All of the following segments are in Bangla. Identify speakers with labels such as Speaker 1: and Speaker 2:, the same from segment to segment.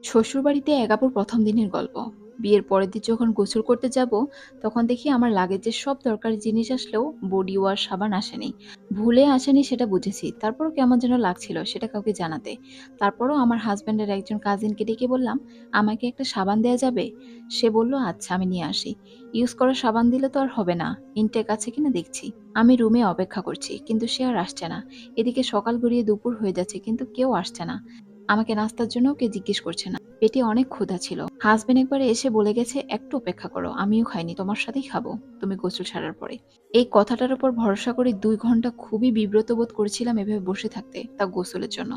Speaker 1: শ্বশুরবাড়িতে একাপুর প্রথম দিনের গল্প। বিয়ের পরের দিন যখন গোসল করতে যাব, তখন দেখি আমার লাগেজের সব দরকারি জিনিস আসলেও বডি ওয়াশ সাবান আসেনি। ভুলে আসেনি সেটা বুঝেছি, তারপরও কেমন যেন লাগছিল সেটা কাউকে জানাতে। তারপরও আমার হাজব্যান্ডের একজন কাজিনকে ডেকে বললাম, আমাকে একটা সাবান দেয়া যাবে? সে বলল আচ্ছা, আমি নিয়ে আসি। ইউজ করা সাবান দিলে তো আর হবে না, ইনটেক আছে কিনা দেখছি। আমি রুমে অপেক্ষা করছি, কিন্তু সে আর আসছে না। এদিকে সকাল গড়িয়ে দুপুর হয়ে যাচ্ছে, কিন্তু কেউ আসছে না। আমাকে নাস্তার জন্য কে জিজ্ঞেস করছে না। পেটে অনেক ক্ষুধা ছিল। হাসবেন্ড একবারে এসে বলে গেছে, একটু অপেক্ষা করো, আমিও খাইনি, তোমার সাথেই খাবো তুমি গোসল সারার পরে। এই কথাটার উপর ভরসা করে 2 ঘন্টা খুবই বিব্রত বোধ করেছিলাম এভাবে বসে থাকতে, তা গোসলের জন্য।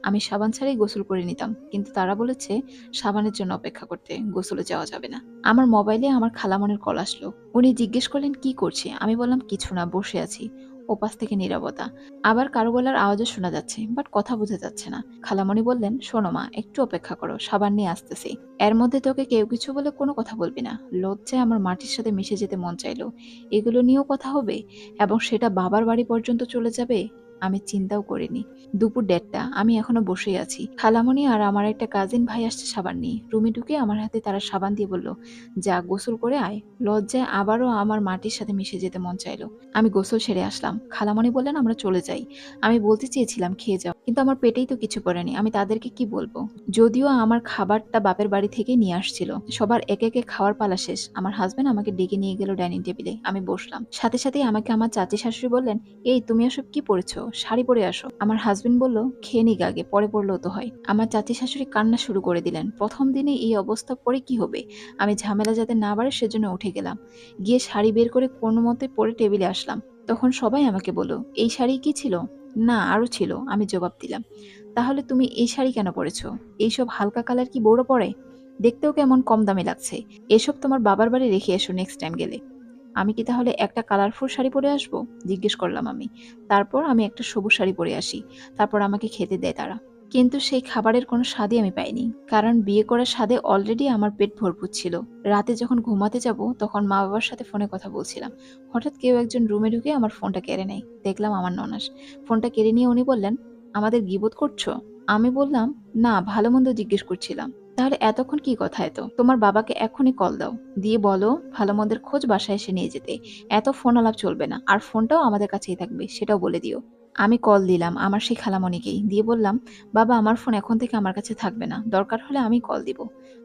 Speaker 1: আমি সাবান ছাড়াই গোসল করে নিতাম, কিন্তু তারা বলেছে সাবানের জন্য অপেক্ষা করতে, গোসলে যাওয়া যাবে না। আমার মোবাইলে আমার খালামনের কল আসলো। উনি জিজ্ঞেস করলেন কি করছি, আমি বললাম কিছু না, বসে আছি। ওপাশ থেকে নীরবতা। আবার কারো গলার আওয়াজও শোনা যাচ্ছে, বাট কথা বোঝা যাচ্ছে না। খালামণি বললেন, শোনো মা, একটু অপেক্ষা করো, সাবান নিয়ে আসতেছি। এর মধ্যে তোকে কেউ কিছু বলে কোনো কথা বলবি না। লজ্জায় আমার মাটির সাথে মিশে যেতে মন চাইলো। এগুলো নিয়েও কথা হবে, এবং সেটা বাবার বাড়ি পর্যন্ত চলে যাবে। আমি চিন্তাও করিনি। দুপুর 1:30, আমি এখনো বসেই আছি। খালামণি আর আমার একটা কাজিন ভাই আসছে সাবান নিয়ে। রুমে ঢুকে আমার হাতে তারা সাবান দিয়ে বলল, যা গোসল করে আয়। লজ্জায় আবারও আমার মাটির সাথে মিশে যেতে মন চাইলো। আমি গোসল সেরে আসলাম। খালামণি বললেন আমরা চলে যাই। আমি বলতে চেয়েছিলাম খেয়ে যাও, কিন্তু আমার পেটেই তো কিছু পড়েনি, আমি তাদেরকে কি বলবো? যদিও আমার খাবারটা বাপের বাড়ি থেকে নিয়ে আসছিল। সবার একে একে খাওয়ার পালা শেষ। আমার হাজবেন্ড আমাকে ডেকে নিয়ে গেল ডাইনিং টেবিলে। আমি বসলাম। সাথে সাথেই আমাকে আমার চাচি শাশুড়ি বললেন, এই তুমি এসব কি পরেছো, শাড়ি পরে আসো। আমার হাজবেন্ড বলল, খেয়ে নিক আগে, পরে পড়লেও তো হয়। আমার চাচি শাশুড়ি কান্না শুরু করে দিলেন। প্রথম দিনে এই অবস্থা পরে কি হবে? আমি ঝামেলা যাতে না বাড়ে সেজন্য উঠে গেলাম। গিয়ে শাড়ি বের করে কোনো মতে পরে টেবিলে আসলাম। তখন সবাই আমাকে বলল, এই শাড়ি কি ছিল? না, আরো ছিল। আমি জবাব দিলাম, তাহলে তুমি এই শাড়ি কেন পরেছো? এইসব হালকা কালার কি বউরা পরে? দেখতেও কেমন কম দামে লাগছে। এসব তোমার বাবার বাড়ি রেখে এসো নেক্সট টাইম গেলে। আমি কি তাহলে একটা কালারফুল শাড়ি পরে আসবো? জিজ্ঞেস করলাম আমি। তারপর আমি একটা সবুজ শাড়ি পরে আসি। তারপর আমাকে খেতে দেয় তারা। কিন্তু সেই খাবারের কোনো স্বাদই আমি পাইনি, কারণ বিয়ে করার স্বাদে অলরেডি আমার পেট ভরপুর ছিল। রাতে যখন ঘুমাতে যাব, তখন মা বাবার সাথে ফোনে কথা বলছিলাম। হঠাৎ কেউ একজন রুমে ঢুকে আমার ফোনটা কেড়ে নেয়। দেখলাম আমার ননাস। ফোনটা কেড়ে নিয়ে উনি বললেন, আমাদের গিবত করছো? আমি বললাম, না, ভালো মন্দ জিজ্ঞেস করছিলাম। তাহলে এতক্ষণ কি কথা? এত তোমার বাবাকে এখনই কল দাও, দিয়ে বলো ভালো মন্দের খোঁজ বাসায় এসে নিয়ে যেতে। এত ফোন আলাপ চলবে না, আর ফোনটাও আমাদের কাছেই থাকবে, সেটাও বলে দিও। আমি কল দিলাম আমার সেই খালামণিকেই, দিয়ে বললাম, বাবা আমার ফোন এখন থেকে আমার কাছে থাকবে না, দরকার হলে আমি কল দিব।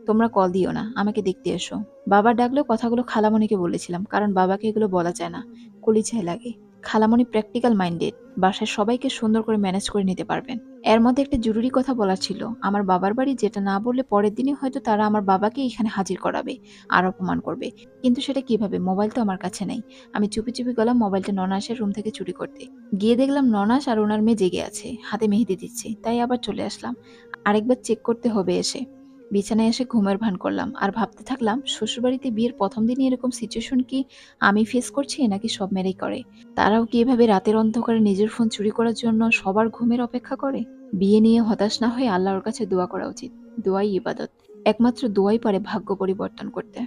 Speaker 1: তোমরা কল দিও না, আমাকে দেখতে এসো। বাবা ডাকলেও কথাগুলো খালামণিকে বলেছিলাম, কারণ বাবাকে এগুলো বলা যায় না, কলিজায় লাগে। খালামণি প্র্যাকটিক্যাল মাইন্ডেড, বাসায় সবাইকে সুন্দর করে ম্যানেজ করে নিতে পারবেন। এর মধ্যে একটা জরুরি কথা বলার ছিল। আমার বাবার বাড়ি, যেটা না বললে পরের দিনই হয়তো তারা আমার বাবাকে এখানে হাজির করাবে, আর অপমান করবে। কিন্তু সেটা কিভাবে? মোবাইল তো আমার কাছে নেই। আমি চুপি চুপি গেলাম মোবাইলটা ননাসের রুম থেকে চুরি করতে। গিয়ে দেখলাম ননাস আর ওনার মেয়ে জেগে আছে, হাতে মেহেদি দিচ্ছে, তাই আবার চলে আসলাম। আরেকবার চেক করতে হবে এসে। বিছানায় এসে ঘুমের ভান করলাম, আর ভাবতে থাকলাম শ্বশুরবাড়িতে বিয়ের প্রথম দিনই এরকম সিচুয়েশন কি আমি ফেস করছি, নাকি সব মেয়েরাই করে? তারাও কি এভাবে রাতের অন্ধকারে নিজের ফোন চুরি করার জন্য সবার ঘুমের অপেক্ষা করে? বিয়ে নিয়ে হতাশ না হয়ে আল্লাহর কাছে দোয়া করা উচিত। দোয়াই ইবাদত। একমাত্র দোয়াই পারে ভাগ্য পরিবর্তন করতে।